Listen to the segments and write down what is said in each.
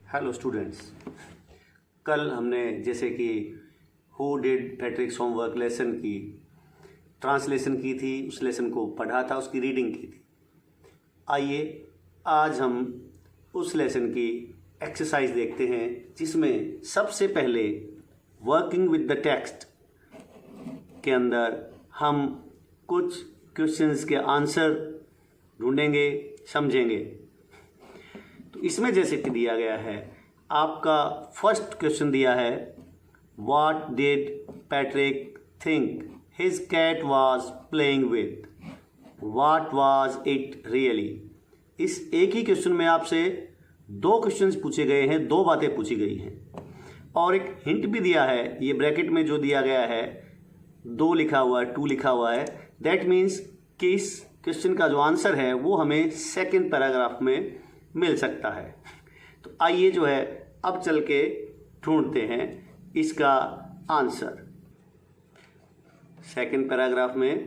Hello students, कल हमने जैसे कि who did Patrick's homework lesson की ट्रांसलेशन की थी, उस लेसन को पढ़ा था, उसकी रीडिंग की थी। आइए आज हम उस लेसन की एक्सरसाइज देखते हैं, जिसमें सबसे पहले वर्किंग विद द टेक्स्ट के अंदर हम कुछ क्वेश्चंस के आंसर ढूंढेंगे, समझेंगे। तो इसमें जैसे कि दिया गया है, आपका फर्स्ट क्वेश्चन दिया है, what did Patrick think his cat was playing with, what was it really. इस एक ही क्वेश्चन में आपसे दो क्वेश्चंस पूछे गए हैं, दो बातें पूछी गई हैं और एक हिंट भी दिया है। ये ब्रैकेट में जो दिया गया है, 2 लिखा हुआ है, 2 लिखा हुआ है, दैट मीन्स कि इस क्वेश्चन का जो आंसर है वो हमें सेकेंड पैराग्राफ में मिल सकता है। तो आइए जो है अब चल के ढूंढते हैं इसका आंसर। सेकंड पैराग्राफ में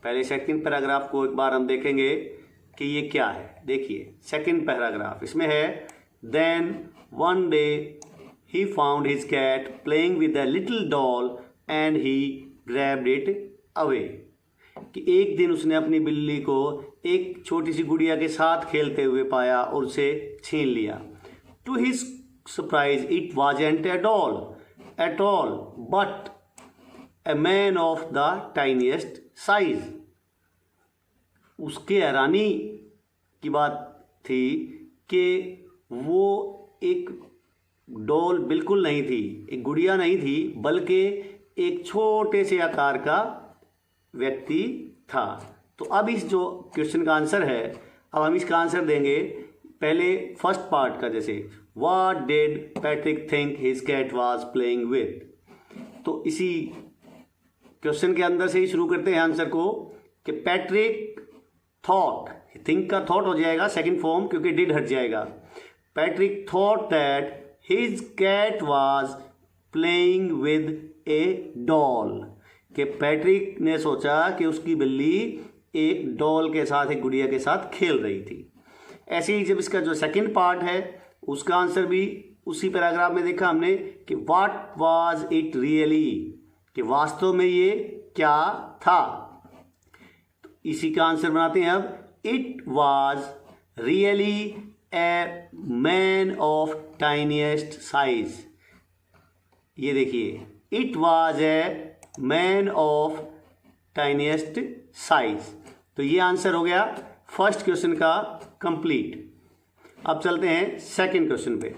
पहले सेकंड पैराग्राफ को एक बार हम देखेंगे कि ये क्या है। देखिए सेकंड पैराग्राफ, इसमें है then one day he found his cat playing with a little doll and he grabbed it away. कि एक दिन उसने अपनी बिल्ली को एक छोटी सी गुड़िया के साथ खेलते हुए पाया और उसे छीन लिया। To his surprise it wasn't a doll at all but a man of the tiniest size. उसके हैरानी की बात थी कि वो एक डॉल बिल्कुल नहीं थी, एक गुड़िया नहीं थी, बल्कि एक छोटे से आकार का व्यक्ति था। तो अब इस जो क्वेश्चन का आंसर है, अब हम इसका आंसर देंगे पहले फर्स्ट पार्ट का, जैसे what did Patrick think his cat was playing with. तो इसी क्वेश्चन के अंदर से ही शुरू करते हैं आंसर को कि पैट्रिक थॉट, थिंक का थॉट हो जाएगा सेकंड फॉर्म, क्योंकि डिड हट जाएगा। Patrick thought that his cat was playing with a doll. कि पैट्रिक ने सोचा कि उसकी बिल्ली एक डॉल के साथ, एक गुड़िया के साथ खेल रही थी। ऐसे ही जब इसका जो सेकंड पार्ट है उसका आंसर भी उसी पैराग्राफ में देखा हमने कि व्हाट वाज इट रियली, कि वास्तव में ये क्या था। तो इसी का आंसर बनाते हैं अब, it was really a man of tiniest size. ये देखिए, it was a man of tiniest size. तो ये आंसर हो गया फर्स्ट क्वेश्चन का कंप्लीट। अब चलते हैं सेकंड क्वेश्चन पे।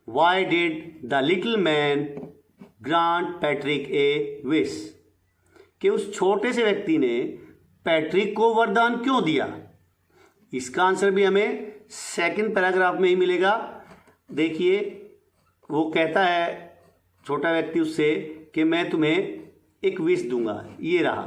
Why did the little man grant Patrick a wish. कि उस छोटे से व्यक्ति ने पैट्रिक को वरदान क्यों दिया। इसका आंसर भी हमें सेकंड पैराग्राफ में ही मिलेगा। देखिए, वो कहता है छोटा व्यक्ति उससे कि मैं तुम्हें एक विश दूंगा। ये रहा,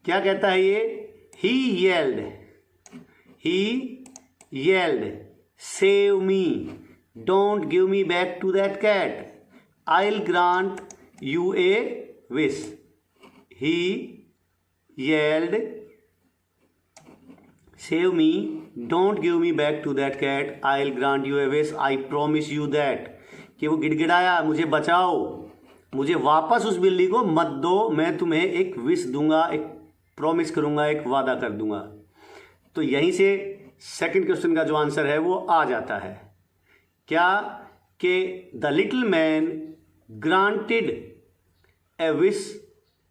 क्या कहता है ये, he yelled save me, don't give me back to that cat, I will grant you a wish. He yelled save me, don't give me back to that cat, I will grant you a wish, I promise you that. कि वो गिड़गिड़ाया, मुझे बचाओ, मुझे वापस उस बिल्ली को मत दो, मैं तुम्हें एक विश दूंगा, एक प्रॉमिस करूंगा, एक वादा कर दूंगा। तो यहीं से सेकंड क्वेश्चन का जो आंसर है वो आ जाता है। क्या कि the little man granted a wish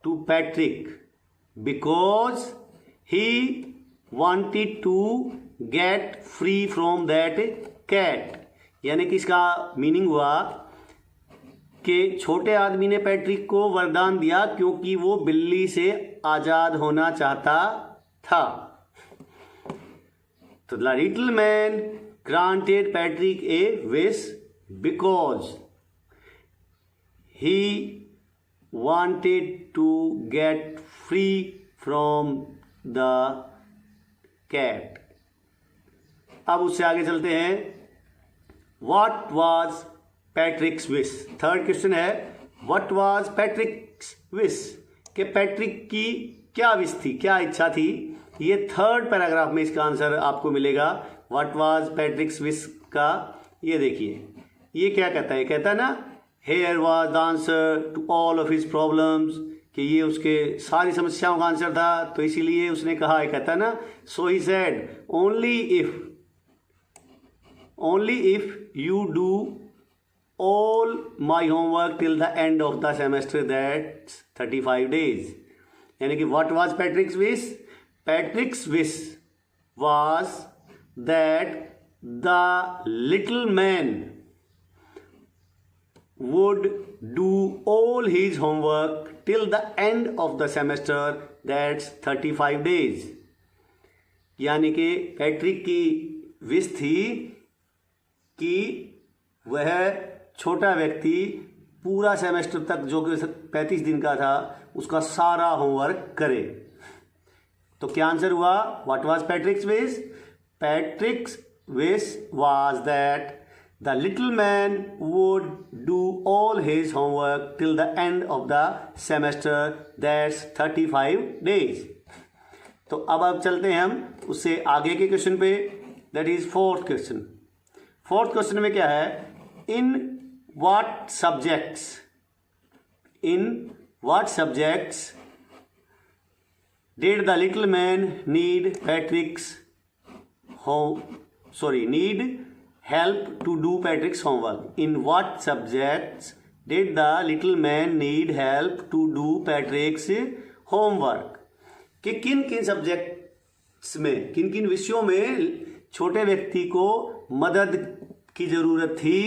to Patrick because he wanted to get free from that cat. यानी कि इसका मीनिंग हुआ कि छोटे आदमी ने पैट्रिक को वरदान दिया क्योंकि वो बिल्ली से आजाद होना चाहता था। तो the little man granted Patrick a wish because he wanted to get free from the cat. अब उससे आगे चलते हैं, what was Patrick's wish. Third question है, व्हाट वाज पैट्रिक्स विश। कि पैट्रिक की क्या विश थी, क्या इच्छा थी। ये थर्ड पैराग्राफ में इसका आंसर आपको मिलेगा व्हाट वाज पैट्रिक्स विश का, ये देखिए ये क्या कहता है, कहता है ना here was the answer to all of his problems, कि ये उसके सारी समस्याओं का आंसर था, तो इसीलिए उसने कहा है, कहता है ना so he said only if you do all my homework till the end of the semester, that's 35 days. यानी कि what was Patrick's wish? Patrick's wish was that the little man would do all his homework till the end of the semester, that's 35 days. यानी कि Patrick की wish थी कि वह छोटा व्यक्ति पूरा सेमेस्टर तक, जो कि 35 दिन का था, उसका सारा होमवर्क करे। तो क्या आंसर हुआ? What was Patrick's wish? पैट्रिक्स wish was that the little man would do all his homework till the end of the semester, that's 35 days. तो अब चलते हैं हम उससे आगे के क्वेश्चन पे, that is fourth question. Fourth question में क्या है, इन what subjects did the little man need help to do Patrick's homework? In what subjects did the little man need help to do Patrick's homework? कि किन किन subjects में, किन किन विषयों में छोटे व्यक्ति को मदद की जरूरत थी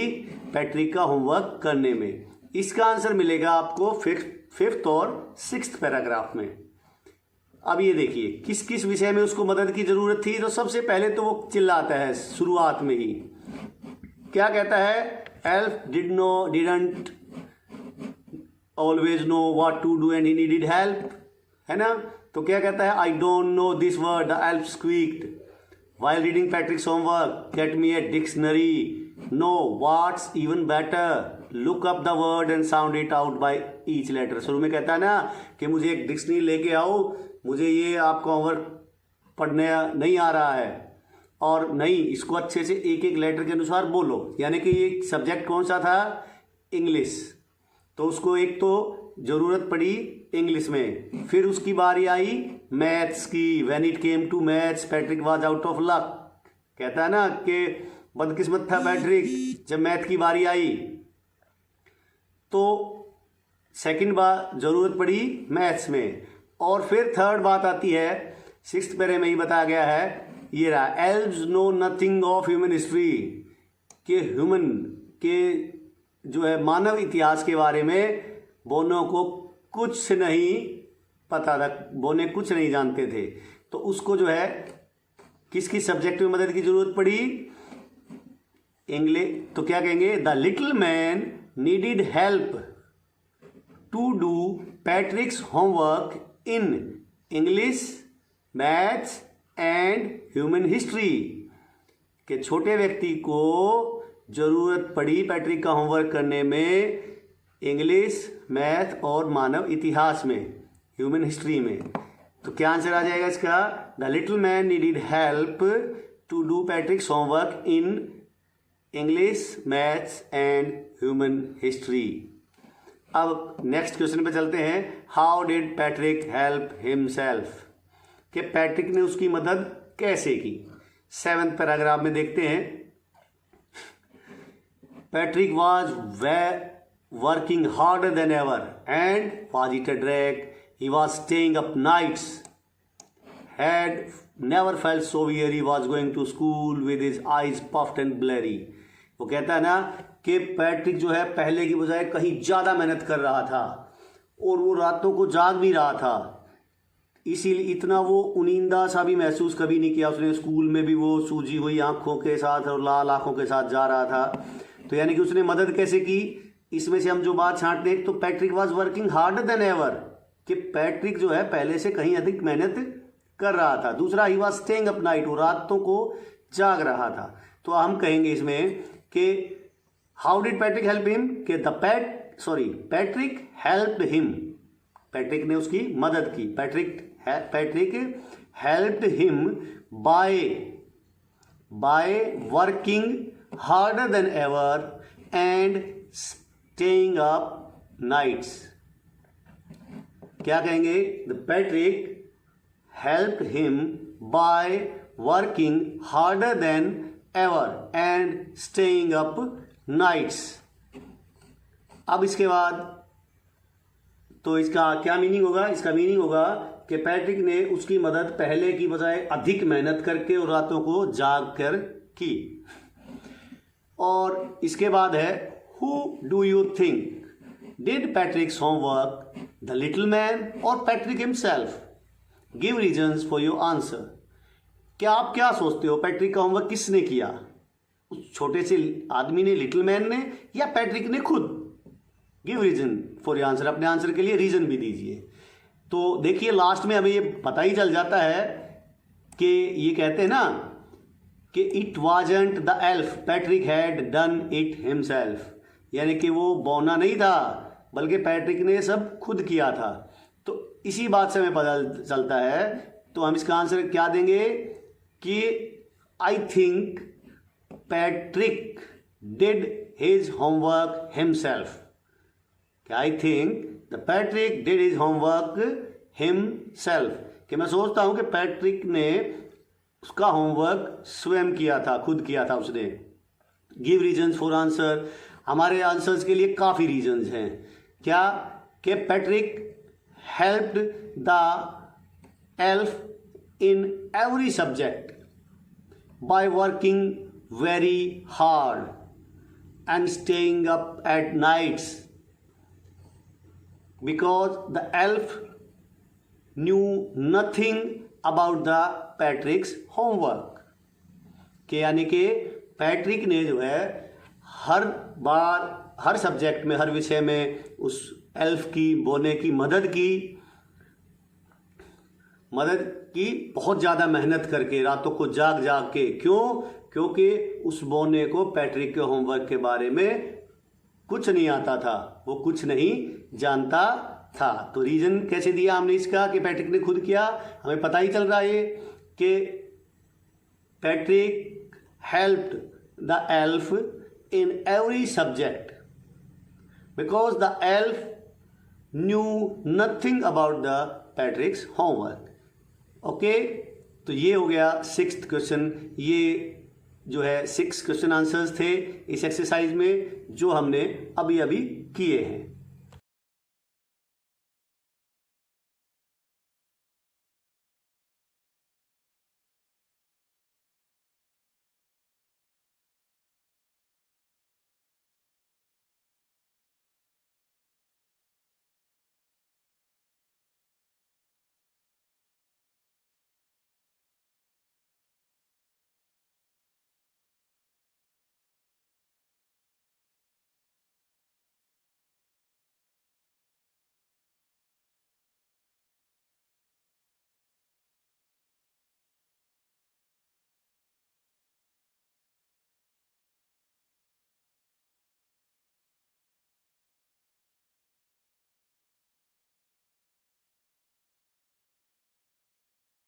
पैट्रिक का होमवर्क करने में। इसका आंसर मिलेगा आपको फिफ्थ और सिक्स्थ पैराग्राफ में। अब ये देखिए किस किस विषय में उसको मदद की जरूरत थी। तो सबसे पहले तो वो चिल्लाता है शुरुआत में ही, क्या कहता है, elf didn't always know what to do and he needed help, है ना। तो क्या कहता है, I don't know this word, the elf squeaked while reading Patrick's homework, get me a dictionary. No, what's even better, look up the word and sound it out by each letter. शुरू में कहता है ना कि मुझे एक dictionary लेके आओ, मुझे ये आपका होमवर्क पढ़ने नहीं आ रहा है, और नहीं इसको अच्छे से एक एक लेटर के अनुसार बोलो। यानी कि ये सब्जेक्ट कौन सा था, इंग्लिश। तो उसको एक तो ज़रूरत पड़ी इंग्लिश में, फिर उसकी बारी आई मैथ्स की। When it came to maths Patrick was out of luck, कहता है ना कि बदकिस्मत था पैट्रिक जब मैथ की बारी आई। तो सेकंड बात ज़रूरत पड़ी मैथ्स में। और फिर थर्ड बात आती है, सिक्स्थ पैरे में ही बताया गया है, ये रहा, elves know nothing of human history, के ह्यूमन के जो है मानव इतिहास के बारे में बोनो को कुछ नहीं पता था, बोने कुछ नहीं जानते थे। तो उसको जो है किस किस सब्जेक्ट में मदद की जरूरत पड़ी, इंग्लिश। तो क्या कहेंगे, the little man needed help to do Patrick's homework in English, maths and human history, के छोटे व्यक्ति को जरूरत पड़ी पैट्रिक का होमवर्क करने में इंग्लिश, मैथ और मानव इतिहास में, ह्यूमन हिस्ट्री में। तो क्या आंसर आ जाएगा इसका, the little man needed help to do Patrick's homework in English, maths and human history. अब नेक्स्ट क्वेश्चन पे चलते हैं, how did Patrick help himself, कि पैट्रिक ने उसकी मदद कैसे की। सेवंथ पैराग्राफ में देखते हैं, Patrick was working harder than ever and was it a drag, he was staying up nights, had never felt so weary, was going to school with his eyes puffed and blurry। वो कहता है ना कि Patrick जो है पहले की बजाय कहीं ज़्यादा मेहनत कर रहा था और वो रातों को जाग भी रहा था, इसीलिए इतना वो उनींदा सा भी महसूस कभी नहीं किया उसने। स्कूल में भी वो सूजी हुई आंखों के साथ और लाल आंखों के साथ जा रहा था। तो यानी कि उसने मदद कैसे की, इसमें से हम जो बात छांटते हैं, तो Patrick was working harder than ever, कि पैट्रिक जो है पहले से कहीं अधिक मेहनत कर रहा था। दूसरा, he was staying up night, वो रातों को जाग रहा था। तो हम कहेंगे इसमें कि how did Patrick help him, कि पैट्रिक हेल्प्ड हिम, पैट्रिक ने उसकी मदद की। Patrick helped him by by working harder than ever and staying up nights. क्या कहेंगे? The Patrick helped him by working harder than ever and staying up nights. अब इसके बाद तो इसका क्या मीनिंग होगा? इसका मीनिंग होगा कि पैट्रिक ने उसकी मदद पहले की बजाय अधिक मेहनत करके और रातों को जाग कर की। और इसके बाद है who do you think did Patrick's homework, the little man और Patrick himself? Give reasons for your answer. क्या आप क्या सोचते हो, पैट्रिक का होमवर्क किसने किया? उस छोटे से आदमी ने, लिटिल मैन ने, या पैट्रिक ने खुद? Give reason for your answer, अपने आंसर के लिए रीजन भी दीजिए। तो देखिए लास्ट में हमें ये पता ही चल जाता है कि ये कहते हैं ना कि it wasn't the elf, Patrick had done it himself, यानी कि वो बौना नहीं था बल्कि पैट्रिक ने सब खुद किया था। तो इसी बात से हमें पता चलता है, तो हम इसका आंसर क्या देंगे कि I think Patrick did his homework himself. I think the Patrick did his homework himself, कि मैं सोचता हूं कि पैट्रिक ने उसका होमवर्क स्वयं किया था, खुद किया था उसने। गिव रीजन्स फॉर आंसर, हमारे आंसर्स के लिए काफ़ी रीजन्स हैं। क्या? कि Patrick helped the elf in every subject by working very hard and staying up at nights, because the elf knew nothing about the Patrick's homework. कि यानी कि पैट्रिक ने जो है हर बार, हर सब्जेक्ट में, हर विषय में उस एल्फ की, बोने की मदद की बहुत ज़्यादा मेहनत करके, रातों को जाग जाग के। क्यों? क्योंकि उस बोने को पैट्रिक के होमवर्क के बारे में कुछ नहीं आता था, वो कुछ नहीं जानता था। तो रीजन कैसे दिया हमने इसका कि पैट्रिक ने खुद किया? हमें पता ही चल रहा है कि Patrick helped the elf in every subject because the elf knew nothing about the पैट्रिक्स homework. Okay, तो ये हो गया 6th क्वेश्चन। ये जो है 6 क्वेश्चन आंसर्स थे इस एक्सरसाइज में जो हमने अभी अभी किए हैं।